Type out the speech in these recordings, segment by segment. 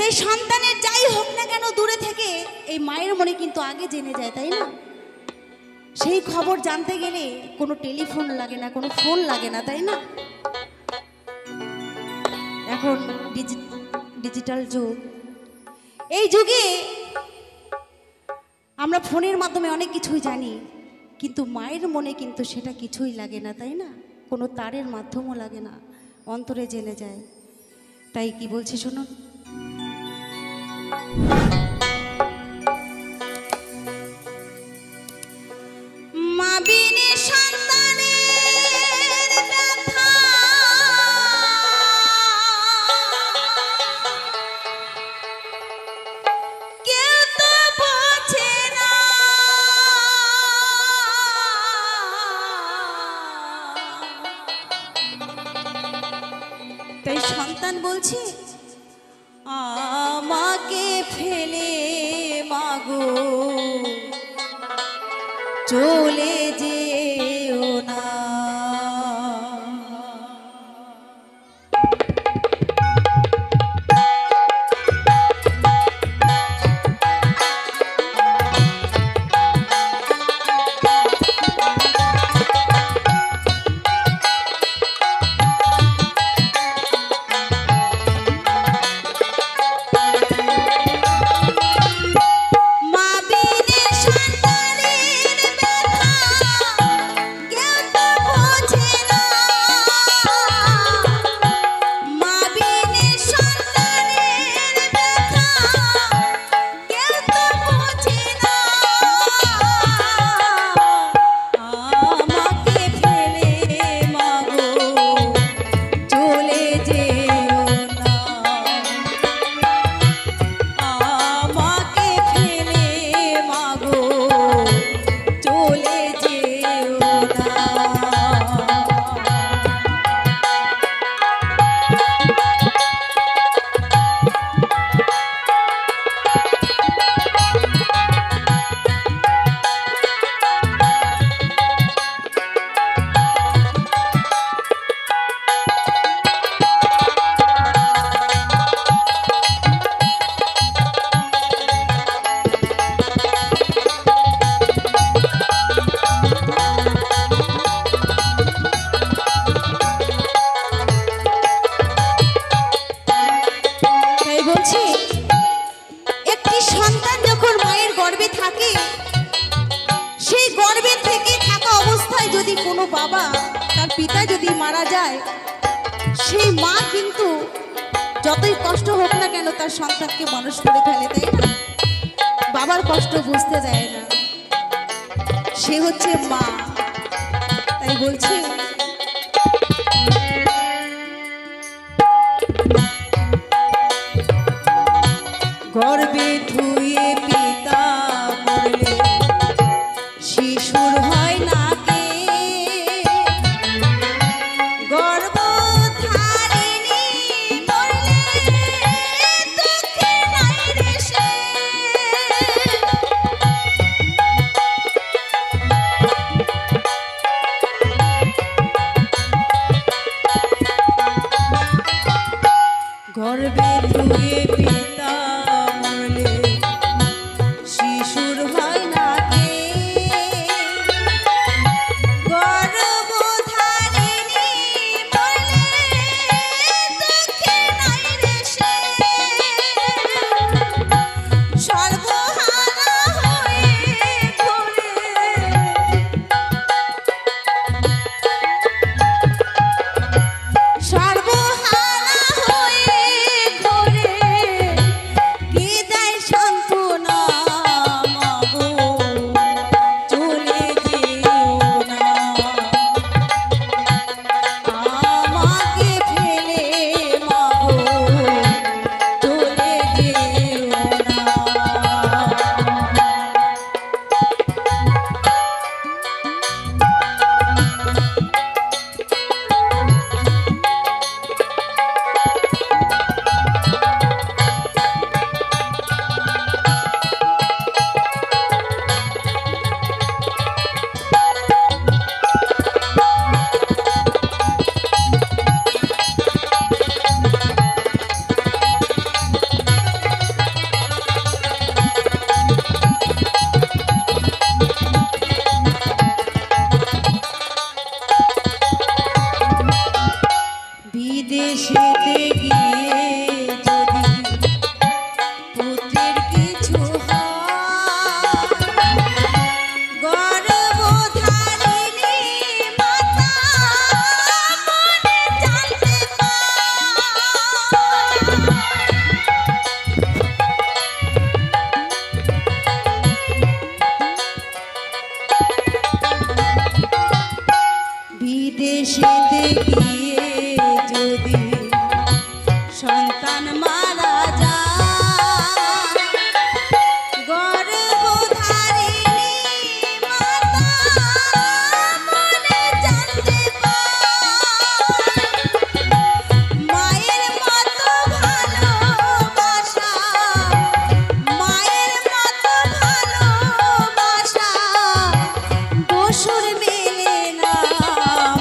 তাই সন্তানের যাই হোক না কেন দূরে থেকে এই মায়ের মনে কিন্তু আগে জেনে যায়, তাই না? সেই খবর জানতে গেলে কোনো টেলিফোন লাগে না, কোনো ফোন লাগে না, তাই না? এখন ডিজিটাল যুগ, এই যুগে আমরা ফোনের মাধ্যমে অনেক কিছুই জানি, কিন্তু মায়ের মনে কিন্তু সেটা কিছুই লাগে না, তাই না? কোনো তারের মাধ্যমও লাগে না, অন্তরে জেনে যায়। তাই কি বলছি শুনুন। মা বিনে সন্তানের ব্যথা কেউ তো বোঝে না, তাই সন্তান বলছে আমাকে ফেলে মাগো চলে যেও না। একটি সন্তান যখন মায়ের গর্ভে থাকে, সেই গর্ভে থেকে থাকা অবস্থায় যদি কোনো বাবা তার পিতা যদি মারা যায়, সেই মা কিন্তু যতই কষ্ট হোক না কেন তার সন্তানকে মানুষ করে ফেলে, তাই না? বাবার কষ্ট বুঝতে দেয় না, সে হচ্ছে মা। তাই বলছি গর্বে ধুয়ে পিতা মরলে শিশুর হয় না কে, গর্ভধারিণী মরলে দুঃখে নাই রে সে। গর্বে ধুয়ে পিতা শিশুর হয় না কে, গর্ভধারিণী মরলে দুঃখে নাই রে সে। সর্বহারা হয়ে ঘোরে সর্বহারা হয়ে ঘোরে সন্তান মারা যায় গর্ভধারিণী মাতা মনে জানতে পায় মায়ের মতো ভালোবাসা মায়ের মতো ভালোবাসা দোসর মেলে না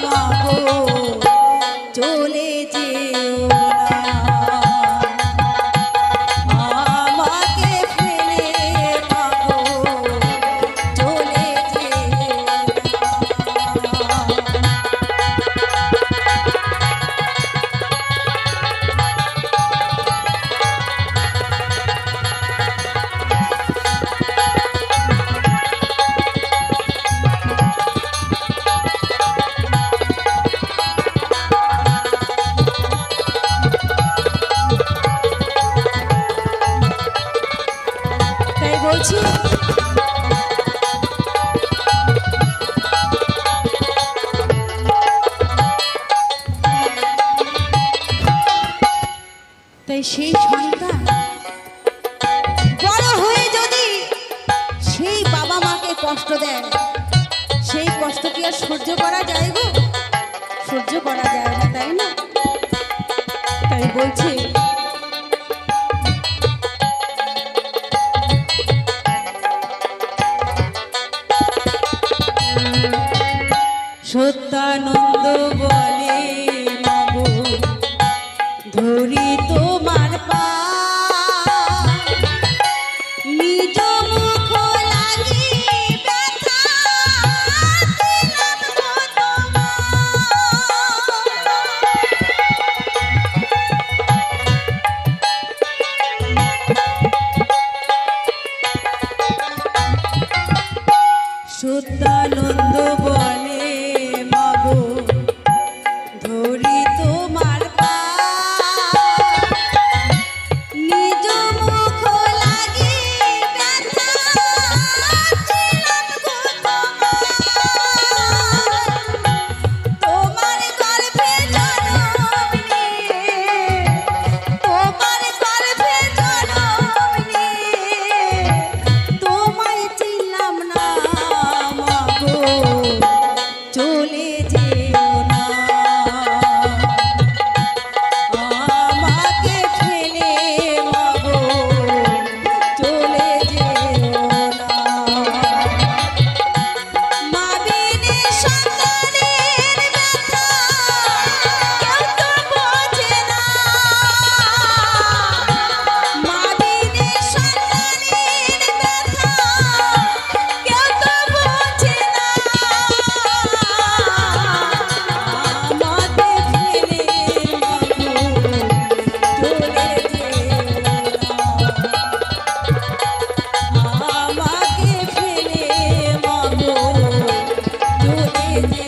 মাগো চলে যেও না আমাকে ফেলে মাগো চলে যেও না তাই বলছি তাই সেই সন্তান বড় হয়ে যদি সেই বাবা মাকে কষ্ট দেয় সেই কষ্ট কি আর সহ্য করা যায় গো সহ্য করা যায় না তাই না তাই বলছি সত্যানন্দ বলে মাগো ধরি তোমার পা নিজ মুখ লাগি ব্যথা দিলাম গো তোমার সত্যানন্দ বলে মাগো ধরি তোমার পা নিজ মুখ লাগি ব্যথা দিলাম গো তোমার গর্ভে জনম নিয়ে তোমার গর্ভে জনম নিয়ে তোমায় চিনলাম না মাগো চলে যেও না আমাকে ফেলে মাগো চলে যেও না মা বিনে সন্তানের ব্যথা কেউ তো বোঝে না মা বিনে সন্তানের ব্যথা কেউ তো বোঝে না আমাকে ফেলে মাগো চলে যেও না আমাকে ফেলে মাগো চলে যেও